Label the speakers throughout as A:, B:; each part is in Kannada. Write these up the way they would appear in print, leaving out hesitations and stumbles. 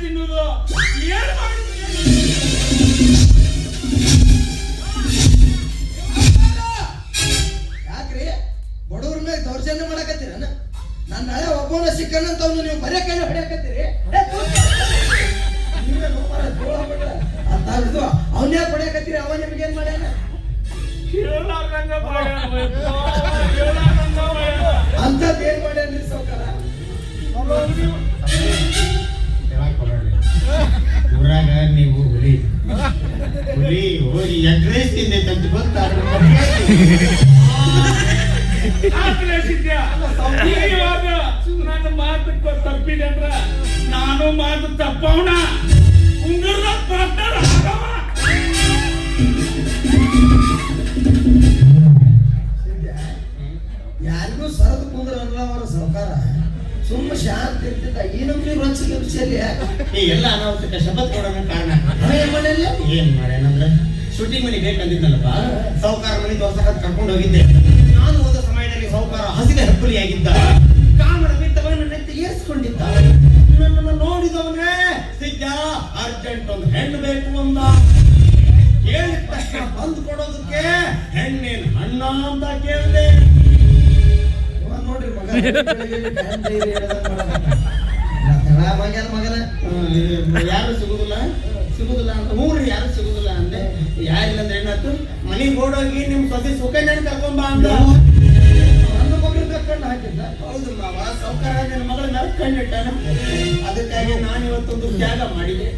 A: ತಿನ್ನುವುದು ಏನು ಮಾಡುದು?
B: ಯಾಕ್ರಿ ಬಡವ್ರ ಮೇಲೆ ದೌರ್ಜನ್ಯ ಮಾಡಕತ್ತೀರ? ನನ್ನ ಹಳೆ ಒಬ್ಬನ ಸಿಕ್ಕನಂತ ನೀವು ಬರೇ ಕೈಲಿ ಹೊಡೆಯಕತ್ತೀರಿ. ಅವನ್ ಯಾಕೆ ಹೊಡೆಯಕತ್ತೀರಿ? ಅವ ನಿಮ್ಗೇನ್ ಮಾಡ್ಯಾನ? ಅಂತದ್ ಏನ್ ಮಾಡ್ಯಾನ್ರಿ ಸೌಕಾರ?
C: ಊರಾಗ ನೀವು ಹುಲಿ ಹುಲಿ ಹೋಗಿ ಎಗ್ರೇಸ್ ತಿಂದೈತಂತ ಗೊತ್ತಾಗ
A: ಇವಾಗ ನನ್ನ ಮಾತು ತಪ್ಪಿದೆ ಅಂದ್ರ ನಾನು ಮಾತು ತಪ್ಪವನ ಉಂಗುರದ ಪಾತ್ರ
B: ಯಾರಿಗೂ ಸರದು ಕುಂದ್ರ ಅವರ ಸೌಕಾರ ಸುಮ್ಮ ಶಾಂತಿ ಇರ್ತಿದ್ದ. ಈ ನಮ್ಗೆ ರುಚಿ
C: ಎಲ್ಲ ಅನಾಹುತಕ್ಕೆ ಶಪಥ ಕೊಡೋಣ ಕಾರಣ
B: ಏನ್
C: ಮಾಡ್ಯಾನಂದ್ರ ಶೂಟಿಂಗ್ ಮನೆ ಬೇಕಂದಿದ್ದಲ್ಲಪ್ಪ, ಸೌಕಾರ ಮನೆ ತೋರ್ಸಕತ್ ಕರ್ಕೊಂಡು ಹೋಗಿದ್ದೆ. ನಾನು ಹೋದ ಸಮಯದಲ್ಲಿ ಸೌಕಾರ ಹಸಿದ ಹೆಬ್ಬುಲಿಯಾಗಿದ್ದ. ಕಾಮರ ಬಿದ್ದವನ ನೆತ್ತಿ ಏರ್ಸ್ಕೊಂಡಿದ್ದ. ನನ್ನನ್ನು ನೋಡಿದವನೇ ಸಿದ್ಧ ಅರ್ಜೆಂಟ್ ಒಂದು ಹೆಣ್ಣು ಬೇಕು ಅಂದ. ಕೇಳಿದ ತಕ್ಷಣ ಬಂದು ಕೊಡೋದಕ್ಕೆ ಹೆಣ್ಣಿನ ಅಣ್ಣ ಅಂತ ಕೇಳಿದೆ.
B: ನೋಡ್ರಿ ಮಗನ
C: ಯಾರು ಸಿಗುದಿಲ್ಲ ಅಂತ ಊರು ಯಾರು ಸಿಗುದಿಲ್ಲ ಅಂದೆ. ಯಾರಿಲ್ಲ ಅಂದ್ರೆ ಏನಾಯ್ತು, ಮನೆಗೆ ಓಡೋಗಿ ನಿಮ್ ಸೊಸೆ ಸುಕನ್ಯಾ ಕರ್ಕೊಂಬ ಅಂದ.
B: ನನ್ನ ಮಗಳು ಕರ್ಕೊಂಡು ಹಾಕಿದ್ದ.
C: ಹೌದು ಮಾವ, ಸೌಕಾರ ನನ್ನ ಮಗಳ ಮೇಲೆ ಕಣ್ಣಿಟ್ಟಾನ. ಅದಕ್ಕಾಗಿ ನಾನು ಇವತ್ತೊಂದು ತ್ಯಾಗ ಮಾಡಿದೆ.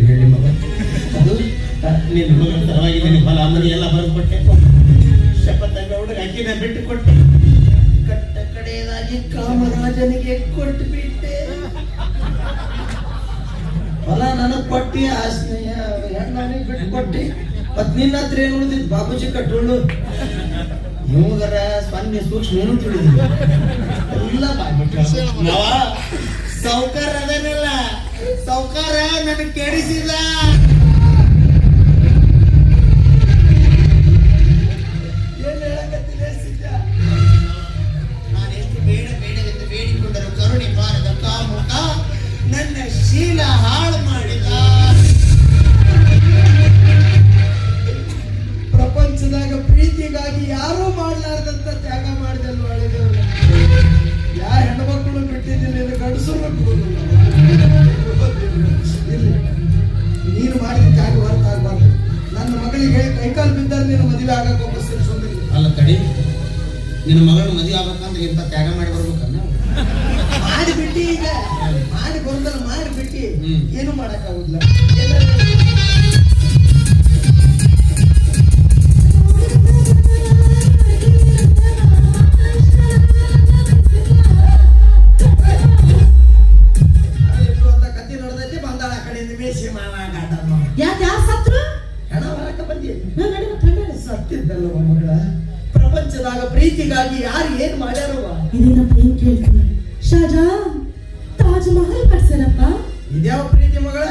C: ಹೇಳಿ ಮಗ, ಅದು ನಿನ್ನ ಮಗಳ ಸಲುವಾಗಿ ಫಲ ಮನೆ ಎಲ್ಲ ಬರೆದು ಕೊಟ್ಟೆ. ಶಪಥ ಹುಡುಗ ಅಕ್ಕಿನ ಬಿಟ್ಟು ಕೊಟ್ಟೆ.
B: ಕಟ್ಟ ಕಡೆಯದಾಗಿ ಕಾಮರಾಜನಿಗೆ ಕೊಟ್ಟು ಬಿಟ್ಟೆ. ಹೊಲ ನನಗ್ ಕೊಟ್ಟಿ, ಆಸ್ನೆಯ ಹೆಣ್ಣನಿಗೆ ಬಿಟ್ಟು ಕೊಟ್ಟಿ. ಮತ್ ನಿನ್ನ ಹತ್ರ ಏನು ಉಳಿದಿದ್? ಬಾಬುಜಿ ಕಟ್ಟೋಳು ಇವಾಗರ ಸ್ವಾಮಿ ಸೂಕ್ಷ್ಮ ಏನು ತಿಳಿದಿಲ್ಲ. ಎಲ್ಲ ಬಾಯ್ಬಿಟ್ಟ
C: ಸೌಕಾರ ಅದನ್ನೆಲ್ಲ ಸೌಕಾರ ನನಗೆ ಕೆಡಿಸಿಲ್ಲ. ಬೇಡಿಕೊಂಡರು ಕರುಣೆ ಬಾರದ ಕಾಮುಕ ನನ್ನ ಶೀಲ ಹಾಳು ಮಾಡಿದ.
B: ಪ್ರಪಂಚದಾಗ ಪ್ರೀತಿಗಾಗಿ ಯಾರೂ ಮಾಡಲಾರ್ದಂತ ತ್ಯಾಗ ಮಾಡಿದಲ್ವ ಹಳೆದೇವ್ರು. ಯಾ ಹೆಣ್ಮಕ್ಳು ಬಿಟ್ಟಿದ್ದಿಲ್ಲ, ಇದು ಗಂಡಸರು ಬಿಡುವುದಿಲ್ಲ. ನೀನು ಮಾಡಿದ ತ್ಯಾಗ ಹೊರತ ಆಗ್ಬಾರ್ದು. ನನ್ನ ಮಗಳಿಗೆ ಕೈಕಾಲು ಬಿದ್ದರೆ ನೀನು ಮದುವೆ ಆಗಕ್ಕೆ ಒಪ್ಪಿಸ್ತೀನಿ ಸುಂದರಿ.
C: ಅಲ್ಲ ತಡಿ, ನಿನ್ನ ಮಗಳನ್ನ ಮದುವೆ ಆಗ್ಬೇಕಂದ್ರೆ ಇಂಥ ತ್ಯಾಗ ಮಾಡಿ ಬರ್ಬೇಕನ್ನ
B: ಮಾಡಿಬಿಟ್ಟಿ. ಈಗ ಮಾಡಿ ಬರೋದಲ್ಲ, ಮಾಡಿಬಿಟ್ಟಿ. ಏನು ಮಾಡಕ್ಕಾಗುದಿಲ್ಲ. ಕತ್ತಿ ನೋಡ್ದೈತಿ ಬಂದಾಳ ಆ ಕಡೆಯಿಂದ ಬೇಸಿ ಹೆಣ ಹೊರಕ್ಕೆ ಬಂದಿ. ಸತ್ತಿದ್ದಲ್ಲ ಮಗಳ. ಪ್ರಪಂಚದಾಗ ಪ್ರೀತಿಗಾಗಿ ಯಾರು ಏನ್ ಮಾಡ್ಯಾರವ?
D: ತಾಜ್ ಮಹಲ್ ಕಟ್ಸರಪ್ಪ.
B: ಇದ್ಯಾವ ಪ್ರೀತಿ ಮಗಳ?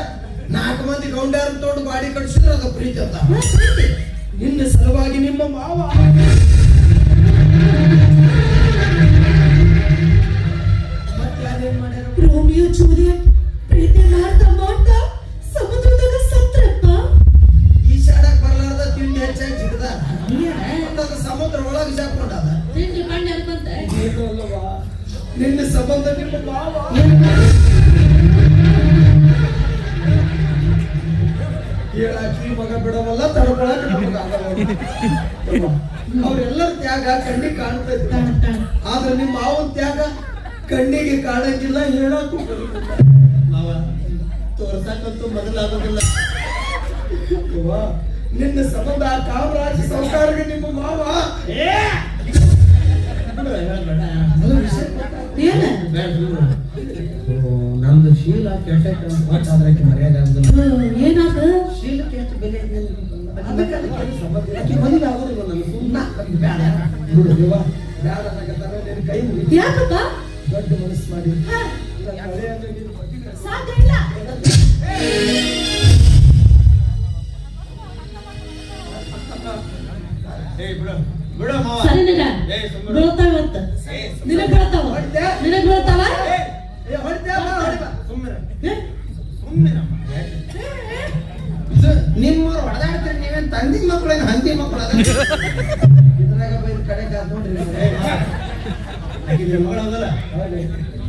B: 4 ಮಂದಿ ಗೌಂಡ್ಯಾರ ತೋಡು ಗಾಡಿ ಕಟ್ಸಿದ್ರೆ ಅದು ಪ್ರೀತಿ ಅಂತ. ನಿನ್ನ ಸಲುವಾಗಿ ನಿಮ್ಮ ಮಾವ
D: ರೋಮಿಯೋ ಜೂಲಿಯಟ್ ಪ್ರೀತಿ ಮಾಡ್ತಾ ಮಾಡ್ತಾ ಸಮುದ್ರದಾಗ ಸತ್ರಪ್ಪ.
B: ಈ ಶಾಡಕ್ ಬರ್ಲಾರ್ದ ತಿಂಡಿ ಹೆಚ್ಚಾಗಿ ಸಿಗದ ಸಮುದ್ರ ಒಳಗೆ ಜಾಕೊಂಡದ. ನಿನ್ನ ಸಂಬಂಧ ನಿಮ್ಮ ಮಾವ ಹೇಳಾಕಿ ಮಗ ಬಿಡವಲ್ಲ, ತಡ್ಕೊಳಕ್ ಅವ್ರೆಲ್ಲರ ತ್ಯಾಗ ಕಣ್ಣಿಗೆ ಕಾಣ್ತೈತಿ. ಆದ್ರೆ ನಿಮ್ಮ ಮಾವನ ತ್ಯಾಗ ಕಣ್ಣಿಗೆ ಕಾಣಂಗಿಲ್ಲ, ಹೇಳಕ್ಕೂ
C: ಮಾವ ತೋರ್ಸಕ್ಕಂತೂ ಮೊದಲಾಗೋದಿಲ್ಲ.
B: ನಿನ್ನ ಸಂಬಂಧ ಕಾಮರಾಜ ಸೌಕಾರಿಗೆ ನಿಮ್ಮ ಮಾವ
C: ನಮ್ದು ಶೀಲ ಕೆಟ್ಟ ಅದಕ್ಕೆ ಮರ್ಯಾದೆ
D: ಏನಾಗ
B: ಶೀಲಕ್ಕೆ ಎಷ್ಟು ಬೆಲೆ ಕೈ ಮುಗಿ
D: ಯಾಕಪ್ಪ
B: ದೊಡ್ಡ ಮನಸ್ಸು ಮಾಡಿ
D: ಸಾಧ್ಯ ಇಲ್ಲ. ಸರಿ ಬೀಳ್ತಾವ ನಿನಗ್ ಬೀಳ್ತಾವ.
C: ಹಾಕಿದ್ರೆ ಮಗಳು ಹೋಗಲ್ಲ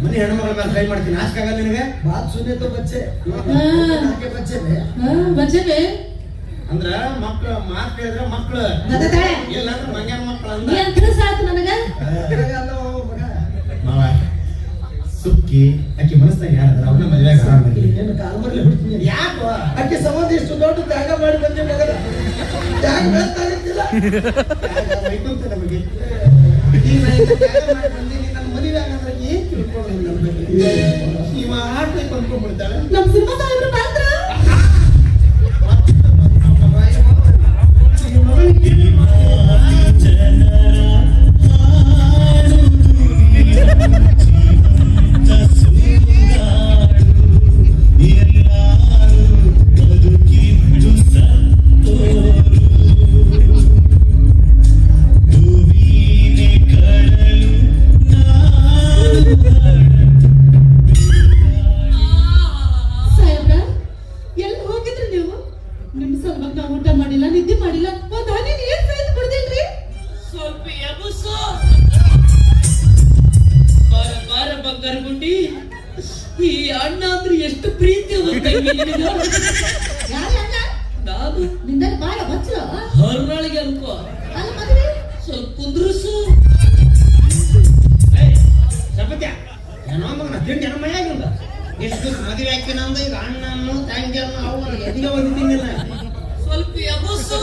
C: ಮನೆ ಹೆಣ್ಮಗಳ ಮೇಲೆ ಕೈ ಮಾಡ್ತೀನಿ ನಾಶಕ ಆಗಲ್ಲ ನಿನಗೆ
B: बात सुने तो बच्चे आके बच्चे में
D: ಬಜೆಬೆ
C: ಅಂದ್ರ ಮಕ್ಳು ಮಾತು ಕೇಳಿದ್ರೆ ಮಕ್ಳು
D: ನದತಾಳೆ
C: ಇಲ್ಲ ಅಂದ್ರೆ ಮಂಗ್ಯಾನ ಮಕ್ಳು ಅಂದ
D: ಏನ್ ಕೆಲಸ ಆಯ್ತು ನನಗೆ
C: ಮಾವ ಸುಕ್ಕಿ ಆಕಿ ಮನಸ್ನಾಗ ಯಾರದ್ರ ಅವ್ನ ಮದುವೆ ಆರಾಮಾಗಿ
B: ಏನು ಕಾಲ್ಮರ್ಲಿ ಬಿಡ್ತೀನಿ
C: ಯಾಕೋ
B: ಆಕೆ ಸಂಬಂಧ ಇಷ್ಟು ದೊಡ್ಡ ತ್ಯಾಗ ಮಾಡಿ ಬಂದೆ ಮಗನ ತ್ಯಾಗ ಗೊತ್ತಾಗುತ್ತಿಲ್ಲ
C: ಐತಂತೆ ನಮಗೆ ನೀನ್ ತ್ಯಾಗ ಮಾಡಿ ಬಂದೀನಿ ನನ್ನ ಮದುವೆ ಆಗಂದ್ರೆ ಏನ್ ತಿಳ್ಕೊಂಡು ಇವ ಆಟಕ್ಕೆ ಕೊಂಡ್ಕೊಂಡ್ಬಿಡ್ತಾಳೆ
D: ನಮ್ ಸಿಂಹ ಸಾಹೇಬ್ರು ಬಂದ್ರ ಸಾಹೇಬ್ರ ಎಲ್ಲಿ ಹೋಗಿದ್ರಿ ನೀವು ನಿಮ್ ಸಲುವಾಗಿ ನಾವು ಊಟ ಮಾಡಿಲ್ಲ ನಿದ್ದೆ ಮಾಡಿಲ್ಲ ಒಂದ್ ಹನಿ ನೀರ್ ಸಹಿತ ಕುಡ್ದಿಲ್ರಿ
A: ಸ್ವಲ್ಪ ಎಬಸು ಬಾರ ಬಂಗಾರ ಗುಂಡಿ ಈ ಅಣ್ಣ ಅಂದ್ರೆ ಎಷ್ಟು ಪ್ರೀತಿ
D: ಯಾರ ಅಣ್ಣ
A: ನಾನು
D: ನಿಂದ ಬಾಳ ಬಚ್ಚಲ
A: ಹೊರನಾಳಿಗೆ ಅನ್ಕೋ
D: ಅಲ್ಲ ಮದ್ವೆ
A: ಸ್ವಲ್ಪ ಕುಂದ್ರಸು
C: ಸಪತ್ಯ ಏನೋ ಮಗನ ತಿಂಡಿ ಏನೋ ಮೈ ಆಗಿಲ್ಲ ಎಷ್ಟು ಮದುವೆ ಹಾಕಿ ನಂದ ಈಗ ಅಣ್ಣನ್ನು ತಂಗಿಯನ್ನು ಅವು ಎದಿಗೆ ಬಂದಿದ್ದೀನಿಲ್ಲ
A: ಸ್ವಲ್ಪ ಎಬಸು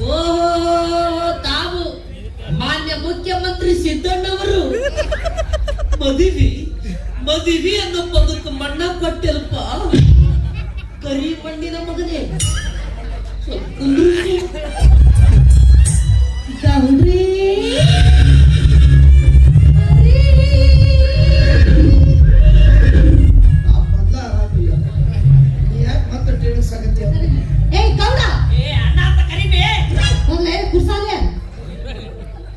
A: ಓಹೋ ತಾವು ಮಾನ್ಯ ಮುಖ್ಯಮಂತ್ರಿ ಸಿದ್ದಣ್ಣವರು ಮದುವೆ ಅನ್ನೋ ಪದಕ್ಕೆ ಮಣ್ಣ ಕೊಟ್ಟೆಲ್ಪ ಕರಿ ಮಣ್ಣಿನ ಮಗನೇ ಸ್ವಲ್ಪ ಕುಂದ್ರಿಸು
D: ಗೌಡ್ರಿ
B: ಮೊದ್ಲ ಆರಾಮಿಲ್ಲ ನೀ ಯಾಕೆ ಮತ್ತೆ ಟ್ರೇನಿಂಗ್ಸ್ ಆಗತ್ತೆ
D: ಏ ಗೌಡ
A: ಏ ಅಣ್ಣ ಅಂತ ಕರಿಬೇ
D: ಮೊದ್ಲೇ ಕುರ್ಸಾಲೆ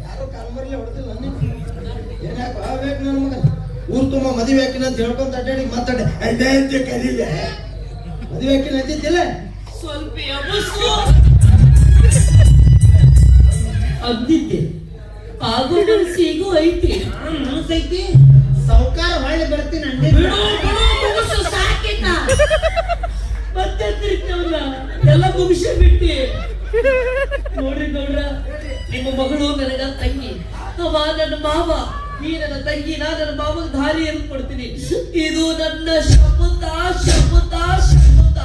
B: ಯಾರೋ ಕಾಲ್ಮರ್ಲಿ ಹೊಡೆದಿಲ್ಲ ಏನ್ಯಾಕ ಆಗ್ಬೇಕು ನನ್ನ ಮಗನ ಊರ್ ತುಂಬ ಮದುವೆ ಹಾಕಿನ ಅಂತ ಹೇಳ್ಕೊಂತ ಅಡ್ಡಾಡಿ ಮಾತಾಡಿ ಅಡ್ಡ ಅಂತ ಕರೀಲೆ ಮದುವೆ ಹಾಕಿನ ಅಂತಿದ್ದಿಲ್ಲ
A: ಸ್ವಲ್ಪ ಎಬಸು ಅಂದಿದ್ದೆ ಆಗೋ ಮನಸ್ಸಿಗೂ ಐತಿ
C: ಮನಸ್ಸೈತಿ ಸೌಕಾರ ಹೊಳ್ಳಿ ಬರ್ತೀನಿ ಅಂದೆ
A: ಬಿಡು ಮುಗಿಸು ಸಾಕಿನ್ನ ಮತ್ತೆ ತಿರ್ಕವಲ್ಲ ಎಲ್ಲ ಮುಗಿಸಿ ಬಿಟ್ಟಿ ನೋಡ್ರಿ ಗೌಡ್ರ ನಿಮ್ಮ ಮಗಳು ನನಗ ತಂಗಿ ಅವ ನನ್ನ ಮಾವ ಈ ನನ್ನ ತಂಗಿ ನಾ ನನ್ನ ಮಾವಗ ದಾರಿ ಏನು ಕೊಡ್ತೀನಿ ಇದು ನನ್ನ ಶಪಥ ಶಪಥ ಶಪಥ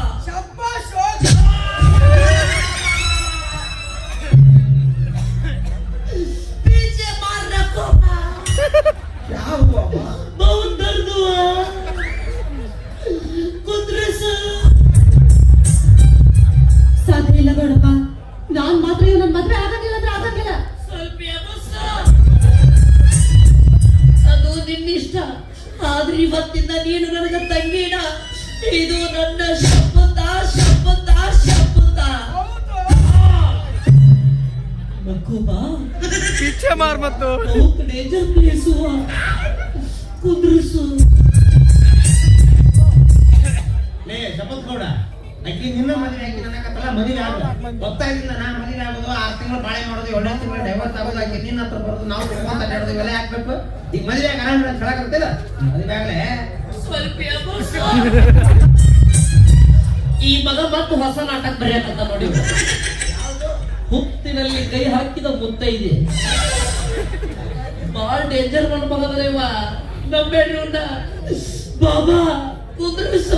A: पीछे मार रखो
B: क्या हुआ माँ
A: बहुत दर्द हुआ कुदरत
D: ಸಾಧ್ಯ ಇಲ್ಲ ಗೌಡಪ್ಪ ನಾನ್ ಮಾತ್ರ ನನ್ನ ಮದ್ವೆ ಆಗಂಗಿಲ್ಲ ಅಂದ್ರೆ ಆಗಂಗಿಲ್ಲ
A: ಸ್ವಲ್ಪ ಅದು ನಿನ್ನಿಷ್ಟ ಆದ್ರೆ ಇವತ್ತಿಂದ ನೀನು ನನಗ ತಂಗಿನ ಇದು ನನ್ನ ಶಪಥ ಶಪಥ ಶಪಥ ಮಕ್ಕೂಬಾ
E: पीछे मार मत दो
A: बहुत डेंजर प्लेस हुआ कुदरसु
C: ಲೇ ಶಪತ್ ಗೌಡ ಅಕ್ಕಿ ನಿನ್ನ ಮದುವೆ ಹಾಕಿ ನನಗತ್ತಲ್ಲ ಮದುವೆ ಆಗ ಗೊತ್ತಾಗಿಲ್ಲ ನಾ ಮದುವೆ ಆಗೋದು 6 ತಿಂಗಳು ಬಾಳೆ ಮಾಡೋದು 7 ತಿಂಗಳು ಡೈವರ್ಸ್ ಆಗೋದು ಆಕಿ ನಿನ್ನ ಹತ್ರ ಬರೋದು ನಾವು ತಿಳ್ಕೊಂತ ಅಡ್ಡಾಡೋದು ಇವೆಲ್ಲ ಹಾಕ್ಬೇಕು ಈಗ ಮದುವೆ ಆಗ ಆರಾಮ ಅಂತ ಹೇಳಕತ್ತಿಲ್ಲ ಮದುವೆ ಆಗಲೇ
A: ಸ್ವಲ್ಪ ಈ ಮಗ ಮತ್ತು ಹೊಸ ನಾಟಕ ಬರೆಯಕತ್ತ ನೋಡಿ ಹುತ್ತಿನಲ್ಲಿ ಕೈ ಹಾಕಿದ ಮುತ್ತೈದೆ ಬಾಳ ಡೇಂಜರ್ ನನ್ನ ಮಗದಲೇವ ನಂಬೇಡ್ರಿ ಉಂಡ ಬಾಬಾ ಕುಂದ್ರಸ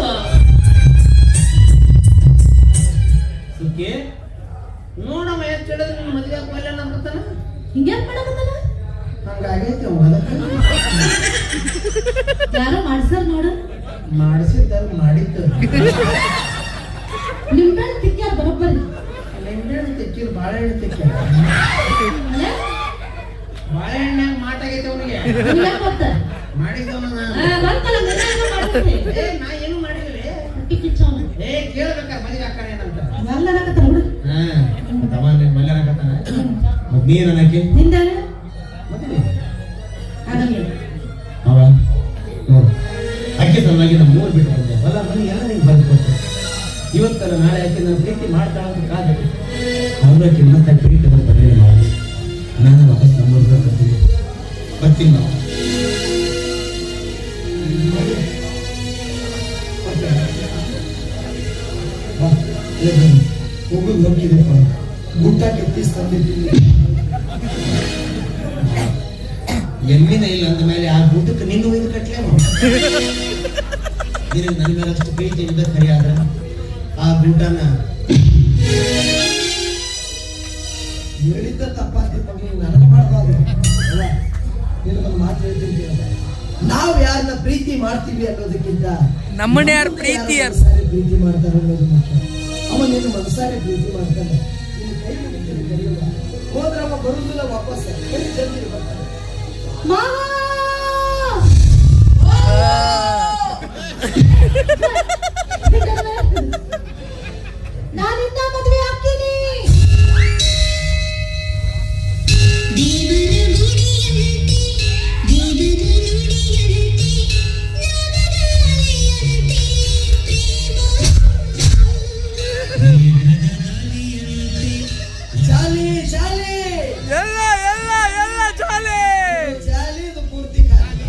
C: ಸುಖಿ ನೋಡಮ್ಮ ಎಷ್ಟು ಹೇಳಿದ್ರೆ ನಿನ್ನ ಮದುವೆ ಆಗೋಲ್ಲ ನಂಬತಾನ
D: ಹಿಂಗ್ಯಾಕ್ ಮಾಡಕತ್ತಾನ
C: ಹಂಗಾಗೈತಿ ಅದಕ್ಕೆ
D: ಯಾರೋ ಮಾಡ್ಸಾರ ನೋಡ
C: ಮಾಡಿಸಿದ್ದಲ್ಲ ಮಾಡಿದ್ದು
D: ನಿಂಬೆಹಣ್ಣು ತಿಕ್ಕ್ಯಾರ ಬರೋಬ್ಬರಿ
C: ನಿಂಬೆಹಣ್ಣು ತೆಕ್ಕಿರು ಬಾಳೆಹಣ್ಣು ತೆಕ್ಕಿರು
D: ಅಲ್ಲೇ?
C: ಬಾಳೆಹಣ್ಣಾಗ ಮಾಟಾಗೈತೆ ಅವನಿಗೆ
D: ನಿಂಗ್ಯಾಕ್ ಗೊತ್ತ?
C: ಮಾಡಿದ್ದವನ
D: ಬಂತಲ್ಲ ನಿನ್ನೇನೋ ಮಾಡ್ತೀನಿ.
C: ಏ ನಾ ಏನು ಮಾಡಿಲ್ಲ
D: ಹೊಟ್ಟಿ ಕಿಚ್ಚವ್ನು.
C: ಏ ಕೇಳ್ಬೇಕಾರೆ ಮದುವೆ ಆಕಾರ ಏನಂತ
D: ಮಲ್ಲನಕತ್ತಾನ ಹುಡುಗ.
C: ತಮ್ಮ ನಿನ್ ಮಲ್ಯಾನಕತ್ತಾನ ಮತ್ ನೀ ನನಗೆ
D: ನಿಂದಾನ?
C: ಮದುವೆ
D: ಆಗಂಗಿಲ್ಲ.
C: ಅವ ನೋಡು ಅಕ್ಕಿ ಸಲುವಾಗಿ ನಮ್ಮ ಮೂರು ಬಿಟ್ಟು ಬಂದೆ ಹೊಲ ಮನೆ ಎಲ್ಲ ನಿಂಗೆ ಬಂದು ಕೊಟ್ಟೆ ಇವತ್ತರ ನಾಳೆ ಆಕೆ ನನ್ನ ಪ್ರೀತಿ ಮಾಡ್ತಾಳ ಅಂತ ಕಾದ ಅವ್ರಕ್ಕೆ ಮತ್ತೆ ಪ್ರೀತಿ ಬಂದು ಬರಲಿಲ್ಲ ನಾವು ನಾನು ವಾಪಸ್ ನಮ್ಮೂರಿಗೆ ಬರ್ತೀನಿ ನಾವು
B: ಹೋಗೋದು ಹೋಗಿದೆಪ್ಪ ಗುಟ್ಟ ಕೆತ್ತಿಸ್ ತಂದಿದ್ದೀನಿ.
C: ಎಮ್ಮಿನ ಇಲ್ಲ ಅಂದ ಮೇಲೆ ಆ ಗುಡ್ಡಕ್ಕೆ ನಿನ್ನ ಒಯ್ದು ಕಟ್ಲೇ ನಿನಗೆ ನನ್ನ ಮೇಲೆ ಅಷ್ಟು ಪ್ರೀತಿ ಇದ್ದ ಖರೆ ಆದ್ರೆ ಆ ಗುಡ್ಡನ
B: ಹೇಳಿದ್ದ ತಪ್ಪಾಗ್ತಿಪ್ಪ, ನೀವು ನನಗೆ ಮಾಡಬಾರ್ದು ಅಲ್ಲ. ನಿನಗೊಂದು ಮಾತು ಹೇಳ್ತೀನಿ ಕೇಳ. ನಾವು ಯಾರನ್ನ ಪ್ರೀತಿ ಮಾಡ್ತೀವಿ ಅನ್ನೋದಕ್ಕಿಂತ
E: ನಮ್ಮನ್ನ ಯಾರು ಪ್ರೀತಿ
B: ಮನಸಾರೆ ಪ್ರೀತಿ ಮಾಡ್ತಾರೆ ಅನ್ನೋದು ಮುಖ್ಯ. ಅವ ನಿನ್ನ ಮನಸಾರೆ ಪ್ರೀತಿ ಮಾಡ್ತಾನೆ, ನಿನ್ನ ಕೈ ಮುಗಿತೀನಿ ಕರೆಯುವ ಹೋದ್ರೆ ಅವ ಬರುವುದಿಲ್ಲ ವಾಪಸ್, ಕೈ ಜಲ್ದಿ ಬರ್ತಾನೆ.
D: ನಾನಿನ್ನ ಮದುವೆ ಆಗ್ತೀನಿ.
B: ಶಾಲಿ ಶಾಲಿ
E: ಎಲ್ಲ ಎಲ್ಲ ಎಲ್ಲ ಚಾಲೆ
B: ಶಾಲಿದು ಪೂರ್ತಿ ಖಾಲಿ.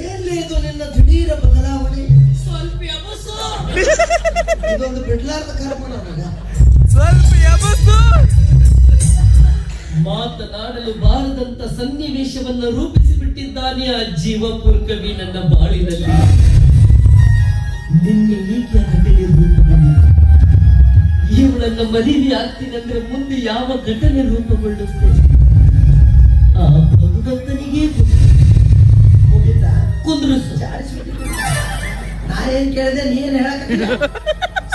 B: ಏನ್ಲಿ ಇದು ನಿನ್ನ ದಿಢೀರ ಬದಲಾವಣೆ?
A: ಸ್ವಲ್ಪ ಯಬಸ್ಸು.
B: ಇದೊಂದು ಬಿಡ್ಲಾರ್ದ ಕರ್ಮ ನನಗ.
E: ಸ್ವಲ್ಪ ಯಬಸ್ಸು.
A: ಮಾತನಾಡಲು ಬಾರದಂತ ಸನ್ನಿವೇಶವನ್ನ ರೂಪಿಸಿ ಬಿಟ್ಟಿದ್ದಾನೆ ಆ ಜೀವಪುರ್ ಕವಿ ನನ್ನ ಬಾಳಿನಲ್ಲಿ. ನಿನ್ನೆ ಈಕೆ ಘಟನೆ ರೂಪ ಬಂದಿದೆ. ಇವಳನ್ನ ಮದುವೆ ಆಗ್ತೀನಂದ್ರೆ ಮುಂದೆ ಯಾವ ಘಟನೆ ರೂಪುಗೊಳ್ಳುತ್ತೆ ಆ ಭಗವಂತನಿಗೆ
B: ಮುಗಿತಾ
A: ಕುಂದ್ರಸು.
B: ನಾ ಏನ್ ಕೇಳಿದೆ ನೀನ್ ಹೇಳಕತ್ತಿಲ್ಲ.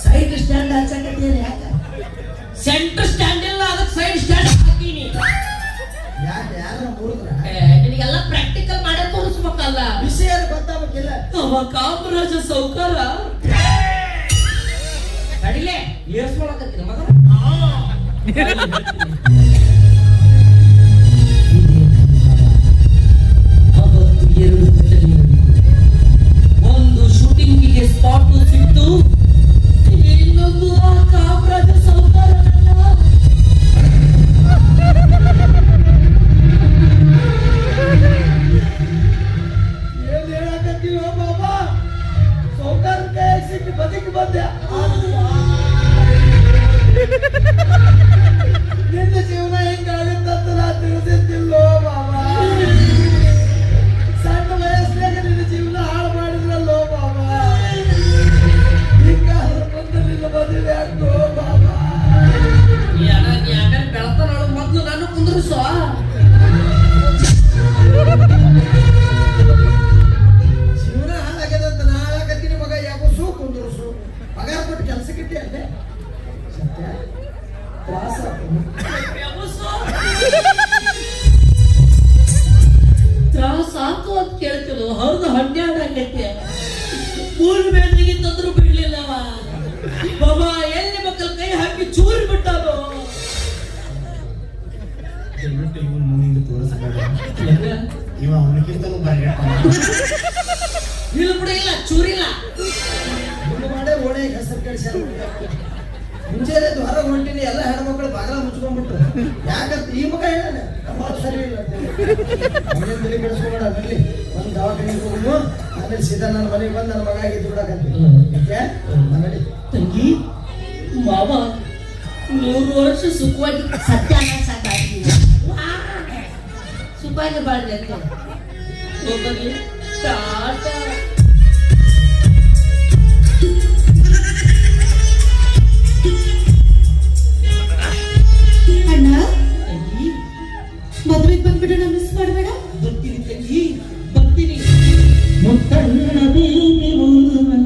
B: ಸೈಡ್ ಸ್ಟ್ಯಾಂಡ್ ಹಚ್ಚಕತ್ತೀನಿ ಯಾಕ?
A: ಸೆಂಟರ್ ಸ್ಟ್ಯಾಂಡ್ ಇಲ್ಲ, ಅದಕ್ಕೆ ಸೈಡ್ ಸ್ಟ್ಯಾಂಡ್ ಹಾಕೀನಿ.
B: ಯಾಕೆ ಯಾರ ಮುರಿದ್ರ?
A: ನಿನಗೆಲ್ಲ ಪ್ರಾಕ್ಟಿಕಲ್ ಮಾಡೇ ತೋರಿಸ್ಬೇಕಲ್ಲ.
B: ವಿಷಯ ಗೊತ್ತಾಗಬೇಕಿಲ್ಲ.
A: ಅವ ಕಾಮರಾಜ ಸೌಕಾರ ಕಡಿಲೆ ಏರ್ಸ್ಕೊಳಕತ್ತೀನಿ ಮಗ. ಅವತ್ತು ಎರಡು ಘಟನೆ ನಡೆಯಿತು. ಒಂದು ಶೂಟಿಂಗಿಗೆ ಸ್ಪಾಟ್ ಸಿಕ್ತು, ಇನ್ನೊಂದು ಆ ಕಾಮರಾಜ ಸೌಕಾರನಲ್ಲ.
B: ಏನ್ ಹೇಳಕತ್ತೀವೋ ಬಾಬಾ? ಸೌಕಾರ ಕೈ ಸಿಕ್ಕಿ ಬದುಕಿ ಬಂದೆ. ನಿನ್ನ ಜೀವನ ಹೆಂಗಾಗುತ್ತಂತ ನಾ ತಿಳಿದಿದ್ದಿಲ್ಲೋ ಬಾಬಾ. ಸಣ್ಣ ವಯಸ್ಸಿನಾಗ ನಿನ್ನ ಜೀವನ ಹಾಳು ಮಾಡಿದ್ರಲ್ಲೋ ಬಾಬಾ. ಹಿಂಗಾದ್ರೂ ಬಂದು ನಿನ್ನ ಮದುವೆ ಆಗ್ತೋ ಬಾಬಾ.
A: ನೀ ಆಮೇಲೆ ಬೆಳತನೊಳಗೆ ಮೊದ್ಲು ನಾನು ಕುಂದ್ರಿಸೋ.
B: ಜೀವನ ಹಾಳಾಗ್ಯದಂತ ನಾ ಹಾಳಾಗತ್ತೀನಿ ಮಗ. ಯಾಕೋ ಕುಂದ್ರಸು ಪಗಾರ ಕೊಟ್ಟು ಕೆಲಸಕ್ಕಿಟ್ಟೆ ಅಲ್ಲೇ ಸತ್ಯ ತ್ರಾಸ
A: ತ್ರಾಸ ಆತು ಅಂತ ಕೇಳ್ತಿಲ್ಲ. ಹೌದು, 12 ಆಗೈತೆ. ಮೂರು ಬೇದಿಗಿಂತಂದ್ರೂ ಬಿಡ್ಲಿಲ್ಲವ ಬಾಬಾ. ಎಲ್ಲಿ ಮಕ್ಕಳ ಕೈ ಹಾಕಿ ಚೂರಿ ಬಿಟ್ಟದು.
C: ದಯವಿಟ್ಟು ಇವನ್ ಮುಂದೆ ತೋರಿಸ್ಬೇಡ. ಇವ ಅವನಿಗಿಂತಲೂ ಬರ್ಗೆಟ್ಟಾನ.
A: ಇಲ್ಲ ಬಿಡ, ಇಲ್ಲ ಚೂರಿಲ್ಲ.
B: ಮುಂದೆ ಮಾಡೇ ಓಣೆ ಹೆಸರು ಕಳಿಸ್ಯಾರ. ಮುಂಚೆನೆ ಹೊರಗೆ ಹೊಂಟಿನಿ, ಎಲ್ಲ ಹೆಣ್ಮಕ್ಳು ಬಾಗಲ ಮುಚ್ಕೊಂಡ್ಬಿಟ್ಟು. ಯಾಕಂತ ಈ ಮಗ ಹೇಳ ಸರಿ ಇಲ್ಲ ಮನೆ ತಲೆ ಕೆಡಿಸ್ಕೊಂಡ. ಅಲ್ಲಿ ಒಂದು ದವಾಖಾನೆಗೆ ಹೋಗುದು, ಆಮೇಲೆ ಸೀದಾ ನನ್ನ ಮನೆಗೆ ಬಂದು ನನ್ನ ಮಗ ಆಗಿದ್ದು ಬಿಡಕಂತ ಮನೆ
A: ತಂಗಿ ಮಾವ 100 ವರ್ಷ ಸುಖವಾಗಿ ಸತ್ಯಾನ ಸಾಕಾಗಿ ಸುಖವಾಗಿ ಬಾಳ್ದೆ ಅಂತ ಹೋಗಲಿ. ಟಾಟಾ.
D: ಅಣ್ಣ
A: ತಂಗಿ
D: ಮದುವೆಗೆ ಬಂದ್ಬಿಟ್ಟು ಮಿಸ್ ಮಾಡಬೇಡ.
A: ಬರ್ತೀನಿ ತಂಗಿ, ಬರ್ತೀನಿ.
B: ಮುತ್ತಣ್ಣ ಬೀದಿ ಊರುವನ,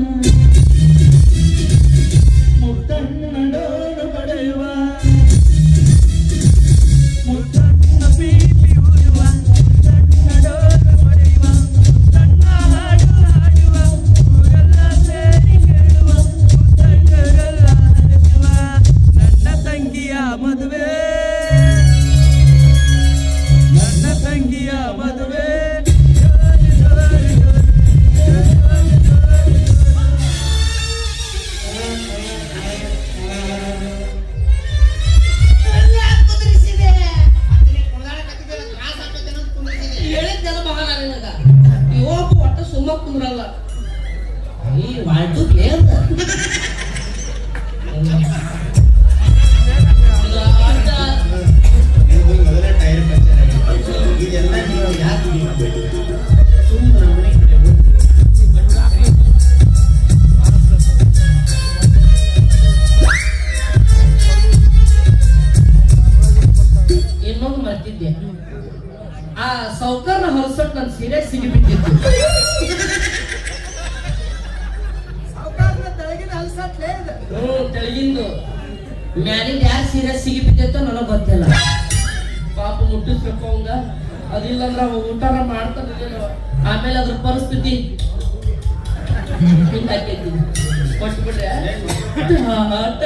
B: ಮುತ್ತಣ್ಣ ಡೋಲು ಬಡೆಯುವ,
E: ಮುತ್ತಣ್ಣ ಬೀದಿ ಊರುವ, ಮುತ್ತಣ್ಣ ಡೋಲು ಬಡಿಯುವ, ಮುತ್ತಣ್ಣ ಹಾಡು ಹಾಡುವ, ಊರೆಲ್ಲ ಸೇರಿ ಕೇಳುವ, ಮುತ್ತಣ್ಣರೆಲ್ಲ ಹರಿಸುವ, ನನ್ನ ತಂಗಿಯ ಮದುವೆ, ನನ್ನ ತಂಗಿಯ ಮದುವೆ.
A: ಸುಮ್ಮ ಕುಂದ್ರಲ್ಲ
B: ಈ ವಾಟು ಕೇಳ
A: ಇದು ಆಟ.
C: ಮೊದಲೇ ಟೈರ್ ಪಂಚರ್ ಆಗಿತ್ತು. ಇದೆಲ್ಲ ನೀವು ಯಾಕೆ ಬೇಕು? ಸುಮ್ಮನೆ ನಮ್ಮ ಮನೆ ಕಡೆ ಹೋಗಿ
A: ಇನ್ನೊಂದು ಮರ್ತಿದ್ದೆ, ಆ ಸೌಕರ್ನ ಹೊರಸಟ್ ನನ್ ಸೀರೆ ಸಿಗಿಬಿಟ್ಟಿತ್ತು. ತೆಳಗಿಂದು ಮ್ಯಾಲಿಂದ ಯಾರು ಸೀರೆ ಸಿಗಿಬಿದ್ದೈತೋ ನನಗ್ ಗೊತ್ತಿಲ್ಲ. ಪಾಪ ಮುಟ್ಟಿಸ್ಬೇಕು ಅವಂಗ, ಅದಿಲ್ಲ ಅಂದ್ರ ಅವ ಊಟಾರ ಮಾಡ್ತಾನ. ಆಮೇಲೆ ಅದ್ರ ಪರಿಸ್ಥಿತಿ ಹಿಂಗಾಕೈತಿ. ಕೊಟ್ಬಿಟ್ರೆ ಆಟ.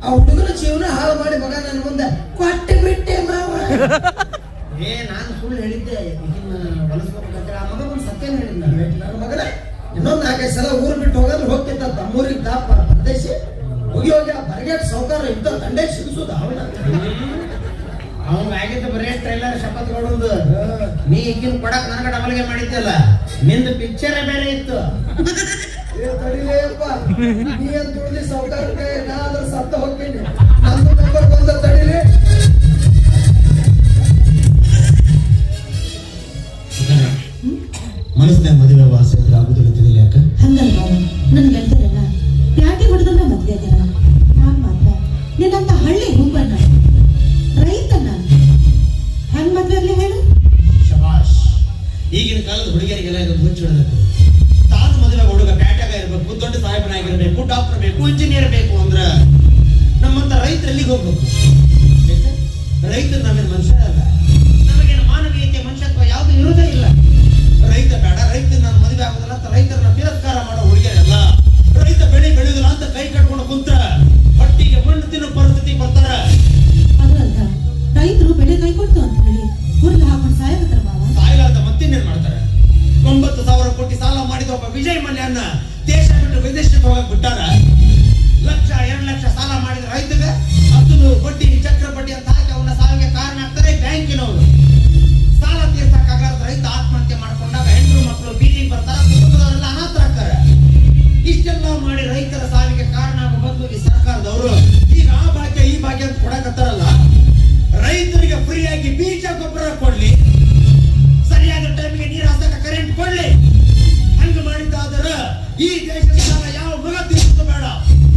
B: ಆ ಹುಡುಗನ ಜೀವನ ಹಾಳು ಮಾಡಿ ಮಗ ನನ್ನ ಮುಂದೆ ಕೊಟ್ಟೆ ಬಿಟ್ಟೆ ಮಾವ.
C: ನಾನು ಸುಳ್ಳು ಹೇಳಿದ್ದೆ. ಇದನ್ನ ಹೊಲಸ್ಬೇಕಂತ ಆ ಮಗ ಒಂದು ಸತ್ಯ ಹೇಳಿದ್ದ.
B: ನನ್ನ ಮಗನ ಇನ್ನೊಂದ್ 4-5 ಸಲ ಊರು ಬಿಟ್ಟು ಹೋಗಾದ್ರೆ ಹೋಗ್ತಿದ್ದ ತಮ್ಮೂರಿಗೆ ತಾಪ ಪ್ರದೇಶಿ ಹೋಗಿ ಹೋಗಿ ಆ ಬರಗೇಟ್ ಸೌಕಾರ ಇದ್ದ ದಂಡೆ ಸಿಗಿಸೋದು ಅವನ.
C: ಅವ್ನು ಆಗಿದ್ದ ಬರೇ ಟ್ರೈಲರ್ ಶಪಥ ಕೊಡೋದು. ನೀ ಈಗಿನ ಕೊಡಕ್ ನನಗ ಡಬಲ್ಗೆ ಮಾಡಿದ್ದಲ್ಲ, ನಿಂದು ಪಿಕ್ಚರೇ ಬೇರೆ ಇತ್ತು.
B: ತಡಿಲೇಪ್ಪ, ನೀ ಅಂತ ತುಳಿದಿ ಸೌಕಾರ ನಾ ಅದ್ರ ಸತ್ತ ಹೋಗ್ತೀನಿ. ನಂದು ನಂಬರ್ ಬಂದ ತಡಿಲಿ.
C: ಮನಸ್ಸಿನ ಮದುವೆ ವಾಸ ಆಗುದಿಲ್ಲ ತಿಳಿಲಿ ಯಾಕ?
D: ಹಂಗಲ್ಲ ಮಾವ, ನನ್ ಗೆಳತಿಯರಲ್ಲ ಪ್ಯಾಟಿ ಹೊಡೆದನ್ನ ಮದ್ವೆ ಆಗ್ಯಾರ. ನಾನ್ ಮಾತ್ರ ನಿನ್ನಂತ ಹಳ್ಳಿ ಹುಬ್ಬನ್ನ ರೈತನ್ನ ಹೆಂಗ್ ಮದ್ವೆ ಆಗ್ಲಿ ಹೇಳು?
C: ಶಬಾಷ್. ಈಗಿನ ಕಾಲದ ಹುಡುಗಿಯರಿಗೆಲ್ಲ ಇದು ಹುಚ್ಚು ಹಿಡಿದದ್ದು. ತಾನು ಮದುವೆ ಹುಡುಗ ಪ್ಯಾಟ್ಯಾಗ ಇರಬೇಕು, ದೊಡ್ಡ ಸಾಹೇಬನಾಗಿರ್ಬೇಕು, ಡಾಕ್ಟರ್ ಬೇಕು, ಇಂಜಿನಿಯರ್ ಬೇಕು ಅಂದ್ರ ನಮ್ಮಂತ ರೈತರು ಎಲ್ಲಿಗೆ ಹೋಗ್ಬೇಕು? ರೈತರು ನಾವೇನು ಮನುಷ್ಯ ಅಲ್ಲ. ನಮಗೇನು ಮಾನವೀಯತೆ ಮನುಷ್ಯತ್ವ ಯಾವುದು ಇರೋದೇ ಇಲ್ಲ. ರೈತ ಬೇಡ, ರೈತ ನಾನು ಮದುವೆ ಆಗೋದಿಲ್ಲ ಅಂತ ರೈತರನ್ನ ತಿರಸ್ಕಾರ ಮಾಡೋ ಹುಡುಗಿಯರಲ್ಲ. ರೈತ ಬೆಳೆ ಬೆಳೆಯೋದಿಲ್ಲ ಅಂತ ಕೈ ಕಟ್ಕೊಂಡು ಕುಂತ್ರ ಹೊಟ್ಟಿಗೆ ಮಣ್ಣು ತಿನ್ನೋ ಪರಿಸ್ಥಿತಿ ಬರ್ತಾರ.
D: ಅದು ಅಲ್ಲ, ರೈತರು ಬೆಳೆ ಕೈ ಕೊಡ್ತು ಅಂತ ಹೇಳಿ ಹುರ್ಲು ಹಾಕೊಂಡು ಸಾಯಕತ್ತಾರ ಮಾವ.
C: ಸಾಯಲಾರ್ದ ಮತ್ತಿನ್ನೇನ್ ಮಾಡ್ತಾರೆ? 9,000 ಕೋಟಿ ಸಾಲ ಮಾಡಿದ ಒಬ್ಬ ವಿಜಯ್ ಮಲ್ಯನ್ನ ದೇಶ ಬಿಟ್ಟು ವಿದೇಶಕ್ಕೆ ಹೋಗಕ್ ಬಿಟ್ಟಾರ. 1,00,000 2 ಲಕ್ಷ ಸಾಲ ಮಾಡಿದ ರೈತಗೆ ಅಸಲು ಬಡ್ಡಿ ಚಕ್ರ ಬಡ್ಡಿ ಅಂತ ಹಾಕಿ ಅವನ ಸಾವಿಗೆ ಕಾರಣ ಆಗ್ತಾರೆ ಬ್ಯಾಂಕಿನವರು. ಸಾಲ ತೀರ್ಸಕ್ಕಾಗಲಾರ್ದ ರೈತ ಆತ್ಮಹತ್ಯೆ ಮಾಡ್ಕೊಂಡಾಗ ಹೆಣ್ಣು ಮಕ್ಕಳು ಬೀದಿಗೆ ಬರ್ತಾರ, ಕುಟುಂಬದವರೆಲ್ಲ ಅನಾಥರಾಗ್ತಾರೆ. ಇಷ್ಟೆಲ್ಲ ಮಾಡಿ ರೈತರ ಸಾವಿಗೆ ಕಾರಣ ಆಗೋ ಬದಲು ಈ ಸರ್ಕಾರದವರು ಈಗ ಆ ಭಾಗ್ಯ ಈ ಭಾಗ್ಯ ಅಂತ ಕೊಡಕತ್ತಾರಲ್ಲ. ರೈತರಿಗೆ ಫ್ರೀಯಾಗಿ ಬೀಜ ಗೊಬ್ಬರ ಕೊಡ್ಲಿ, ಸರಿಯಾದ ಟೈಮಿಗೆ ನೀರು ಹಾಸಕ ಕರೆಂಟ್ ಕೊಡ್ಲಿ. ಹಂಗ ಮಾಡಿದ್ದಾದ್ರೆ ಈ ದೇಶದ ಸಾಲ ಯಾವ ಮಗ ತೀರಿಸೋದು ಬೇಡ.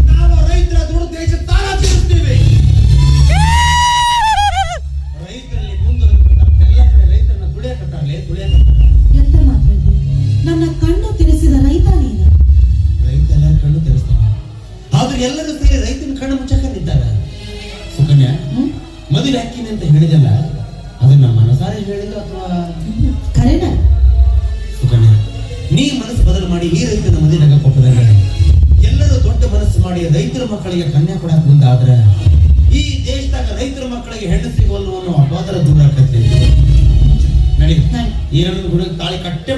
C: ನಾವು ರೈತರ ದುಡ್ಡು ದೇಶದ ಸಾಲ ತೀರಿಸ್ತೀವಿ. ರೈತರಲ್ಲಿ ಮುಂದುವರೆದ ಎಲ್ಲ ಕಡೆ ರೈತರನ್ನ ತುಳಿಯಕತ್ತಾರಲೇ ತುಳಿಯಕತ್ತಾರ.
D: ಎಂತ ಮಾತ್ರ ಇದು? ನನ್ನ ಕಣ್ಣು ತಿರುಸಿದ ರೈತ ನೀನು.
C: ರೈತ ಎಲ್ಲರ ಕಣ್ಣು ತೆರೆಸ್ತಾನೆ, ಆದ್ರೆ ಎಲ್ಲರೂ ಸೇರಿ ರೈತನ ಕಣ್ಣು ಮುಚ್ಚಕಂದಿದ್ದಾರೆ. ಸುಕನ್ಯಾ, ಮದುವೆ ಹಾಕಿನಿ ಅಂತ ಹೇಳಿದಲ್ಲ, ಅದನ್ನ ಮನಸಾರೆ ಹೇಳಿಲ್ಲ ಅಥವಾ
D: ಖರೇನ?
C: ಸುಕನ್ಯಾ, ನೀ ಮನಸ್ಸು ಬದಲು ಮಾಡಿ ಈ ರೈತನ ಮದುವೆಗೆ ಕೊಪ್ಪದಾಗ ಎಲ್ಲರೂ ದೊಡ್ಡ ಮನಸ್ಸು ಮಾಡಿ ರೈತರ ಮಕ್ಕಳಿಗೆ ಕನ್ಯಾ ಕೊಡಕ್ ಮುಂದಾದ್ರೆ ಈ ದೇಶದಾಗ ರೈತರ ಮಕ್ಕಳಿಗೆ ಹೆಣ್ಣು ಸಿಗೋಲ್ಲ ಅನ್ನೋ ಅಪಾದರ ದೂರ ಆಕತ್ತಿ. ನಡಿ, ಈ ನನ್ನ ಹುಡುಗ ತಾಳಿ ಕಟ್ಟೆ